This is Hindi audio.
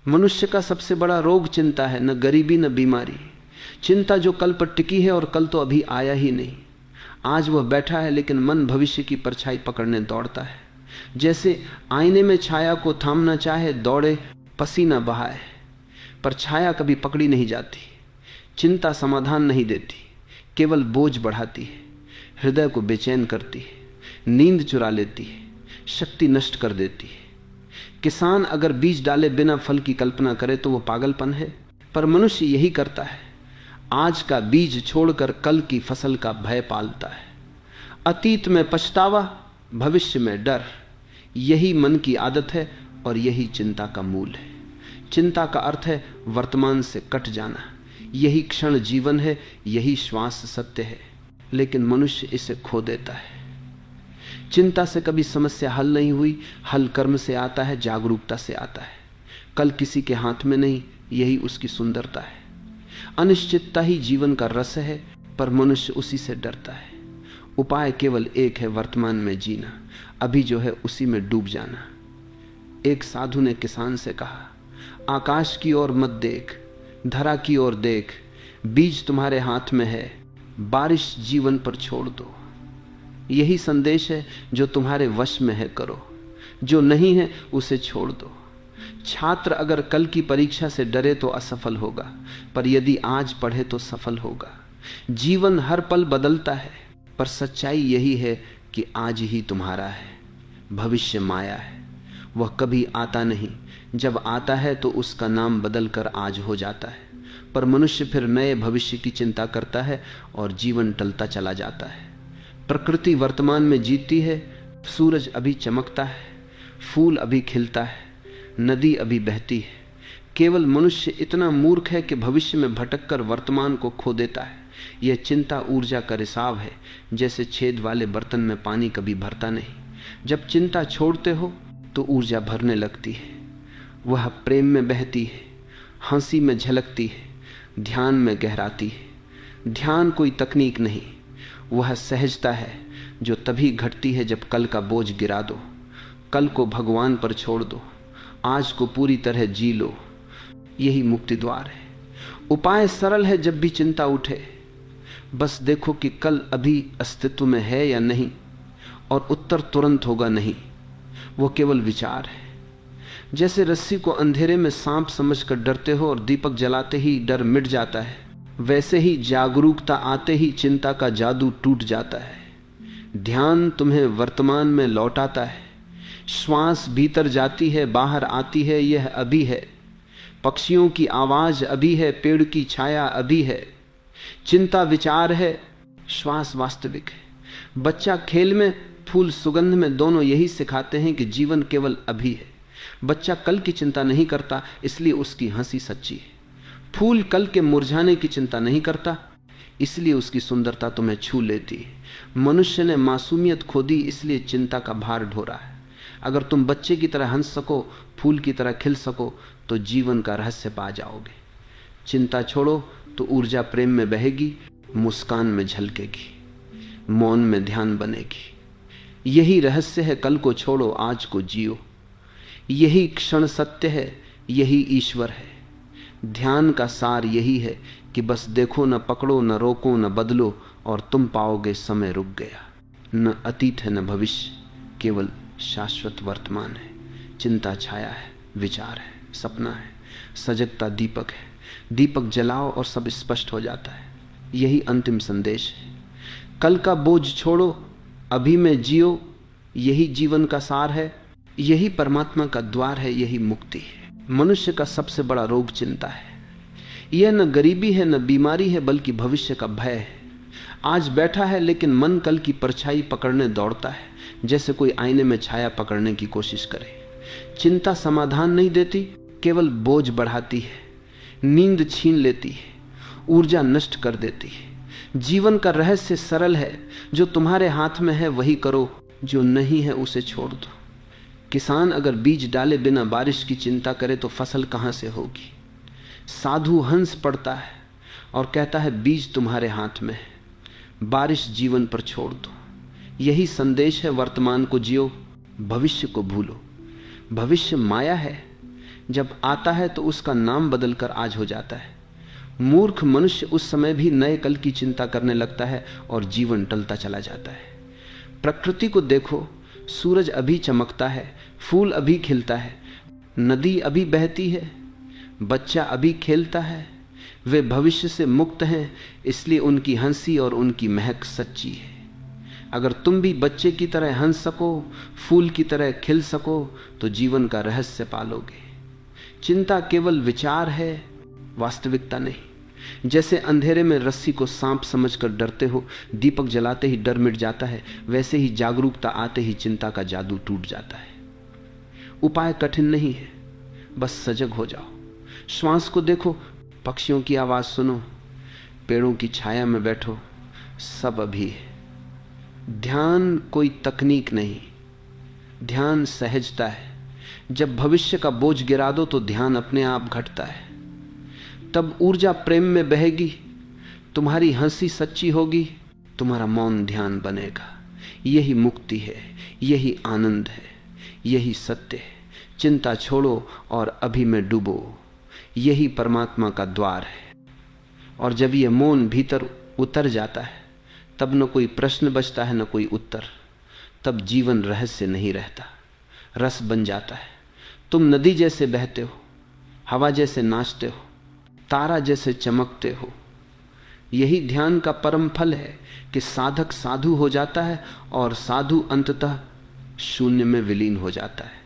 मनुष्य का सबसे बड़ा रोग चिंता है, न गरीबी न बीमारी। चिंता जो कल पर टिकी है और कल तो अभी आया ही नहीं। आज वह बैठा है लेकिन मन भविष्य की परछाई पकड़ने दौड़ता है। जैसे आईने में छाया को थामना चाहे, दौड़े पसीना बहाए, पर छाया कभी पकड़ी नहीं जाती। चिंता समाधान नहीं देती, केवल बोझ बढ़ाती है, हृदय को बेचैन करती है, नींद चुरा लेती है, शक्ति नष्ट कर देती है। किसान अगर बीज डाले बिना फल की कल्पना करे तो वो पागलपन है, पर मनुष्य यही करता है। आज का बीज छोड़कर कल की फसल का भय पालता है। अतीत में पछतावा, भविष्य में डर, यही मन की आदत है और यही चिंता का मूल है। चिंता का अर्थ है वर्तमान से कट जाना। यही क्षण जीवन है, यही श्वास सत्य है, लेकिन मनुष्य इसे खो देता है। चिंता से कभी समस्या हल नहीं हुई। हल कर्म से आता है, जागरूकता से आता है। कल किसी के हाथ में नहीं, यही उसकी सुंदरता है। अनिश्चितता ही जीवन का रस है, पर मनुष्य उसी से डरता है। उपाय केवल एक है, वर्तमान में जीना, अभी जो है उसी में डूब जाना। एक साधु ने किसान से कहा, आकाश की ओर मत देख, धरा की ओर देख, बीज तुम्हारे हाथ में है, बारिश जीवन पर छोड़ दो। यही संदेश है, जो तुम्हारे वश में है करो, जो नहीं है उसे छोड़ दो। छात्र अगर कल की परीक्षा से डरे तो असफल होगा, पर यदि आज पढ़े तो सफल होगा। जीवन हर पल बदलता है, पर सच्चाई यही है कि आज ही तुम्हारा है। भविष्य माया है, वह कभी आता नहीं। जब आता है तो उसका नाम बदलकर आज हो जाता है, पर मनुष्य फिर नए भविष्य की चिंता करता है और जीवन टलता चला जाता है। प्रकृति वर्तमान में जीती है। सूरज अभी चमकता है, फूल अभी खिलता है, नदी अभी बहती है। केवल मनुष्य इतना मूर्ख है कि भविष्य में भटककर वर्तमान को खो देता है। यह चिंता ऊर्जा का रिसाव है, जैसे छेद वाले बर्तन में पानी कभी भरता नहीं। जब चिंता छोड़ते हो तो ऊर्जा भरने लगती है। वह प्रेम में बहती है, हंसी में झलकती है, ध्यान में गहराती है। ध्यान कोई तकनीक नहीं, वह सहजता है जो तभी घटती है जब कल का बोझ गिरा दो, कल को भगवान पर छोड़ दो, आज को पूरी तरह जी लो। यही मुक्ति द्वार है। उपाय सरल है। जब भी चिंता उठे, बस देखो कि कल अभी अस्तित्व में है या नहीं, और उत्तर तुरंत होगा नहीं, वो केवल विचार है। जैसे रस्सी को अंधेरे में सांप समझकर डरते हो और दीपक जलाते ही डर मिट जाता है, वैसे ही जागरूकता आते ही चिंता का जादू टूट जाता है। ध्यान तुम्हें वर्तमान में लौटाता है। श्वास भीतर जाती है, बाहर आती है, यह अभी है। पक्षियों की आवाज अभी है, पेड़ की छाया अभी है। चिंता विचार है, श्वास वास्तविक है। बच्चा खेल में, फूल सुगंध में, दोनों यही सिखाते हैं कि जीवन केवल अभी है। बच्चा कल की चिंता नहीं करता, इसलिए उसकी हंसी सच्ची है। फूल कल के मुरझाने की चिंता नहीं करता, इसलिए उसकी सुंदरता तुम्हें छू लेती है। मनुष्य ने मासूमियत खो दी, इसलिए चिंता का भार ढोरा है। अगर तुम बच्चे की तरह हंस सको, फूल की तरह खिल सको, तो जीवन का रहस्य पा जाओगे। चिंता छोड़ो तो ऊर्जा प्रेम में बहेगी, मुस्कान में झलकेगी, मौन में ध्यान बनेगी। यही रहस्य है, कल को छोड़ो, आज को जियो। यही क्षण सत्य है, यही ईश्वर है। ध्यान का सार यही है कि बस देखो, न पकड़ो, न रोको, न बदलो, और तुम पाओगे समय रुक गया। न अतीत है न भविष्य, केवल शाश्वत वर्तमान है। चिंता छाया है, विचार है, सपना है, सजगता दीपक है। दीपक जलाओ और सब स्पष्ट हो जाता है। यही अंतिम संदेश है। कल का बोझ छोड़ो, अभी में जियो, यही जीवन का सार है। यही परमात्मा का द्वार है, यही मुक्ति है। मनुष्य का सबसे बड़ा रोग चिंता है। यह न गरीबी है न बीमारी है, बल्कि भविष्य का भय है। आज बैठा है लेकिन मन कल की परछाई पकड़ने दौड़ता है, जैसे कोई आईने में छाया पकड़ने की कोशिश करे। चिंता समाधान नहीं देती, केवल बोझ बढ़ाती है, नींद छीन लेती है, ऊर्जा नष्ट कर देती है। जीवन का रहस्य सरल है, जो तुम्हारे हाथ में है वही करो, जो नहीं है उसे छोड़ दो। किसान अगर बीज डाले बिना बारिश की चिंता करे तो फसल कहां से होगी। साधु हंस पड़ता है और कहता है बीज तुम्हारे हाथ में है, बारिश जीवन पर छोड़ दो। यही संदेश है, वर्तमान को जियो, भविष्य को भूलो। भविष्य माया है, जब आता है तो उसका नाम बदलकर आज हो जाता है। मूर्ख मनुष्य उस समय भी नए कल की चिंता करने लगता है और जीवन टलता चला जाता है। प्रकृति को देखो, सूरज अभी चमकता है, फूल अभी खिलता है, नदी अभी बहती है, बच्चा अभी खेलता है। वे भविष्य से मुक्त हैं, इसलिए उनकी हंसी और उनकी महक सच्ची है। अगर तुम भी बच्चे की तरह हंस सको, फूल की तरह खिल सको, तो जीवन का रहस्य पालोगे। चिंता केवल विचार है, वास्तविकता नहीं। जैसे अंधेरे में रस्सी को सांप समझकर डरते हो, दीपक जलाते ही डर मिट जाता है, वैसे ही जागरूकता आते ही चिंता का जादू टूट जाता है। उपाय कठिन नहीं है, बस सजग हो जाओ। श्वास को देखो, पक्षियों की आवाज सुनो, पेड़ों की छाया में बैठो, सब अभी है। ध्यान कोई तकनीक नहीं, ध्यान सहजता है। जब भविष्य का बोझ गिरा दो तो ध्यान अपने आप घटता है। तब ऊर्जा प्रेम में बहेगी, तुम्हारी हंसी सच्ची होगी, तुम्हारा मौन ध्यान बनेगा। यही मुक्ति है, यही आनंद है, यही सत्य है। चिंता छोड़ो और अभी में डूबो, यही परमात्मा का द्वार है। और जब यह मौन भीतर उतर जाता है, तब न कोई प्रश्न बचता है, न कोई उत्तर। तब जीवन रहस्य नहीं रहता, रस बन जाता है। तुम नदी जैसे बहते हो, हवा जैसे नाचते हो, तारा जैसे चमकते हो। यही ध्यान का परम फल है कि साधक साधु हो जाता है और साधु अंततः शून्य में विलीन हो जाता है।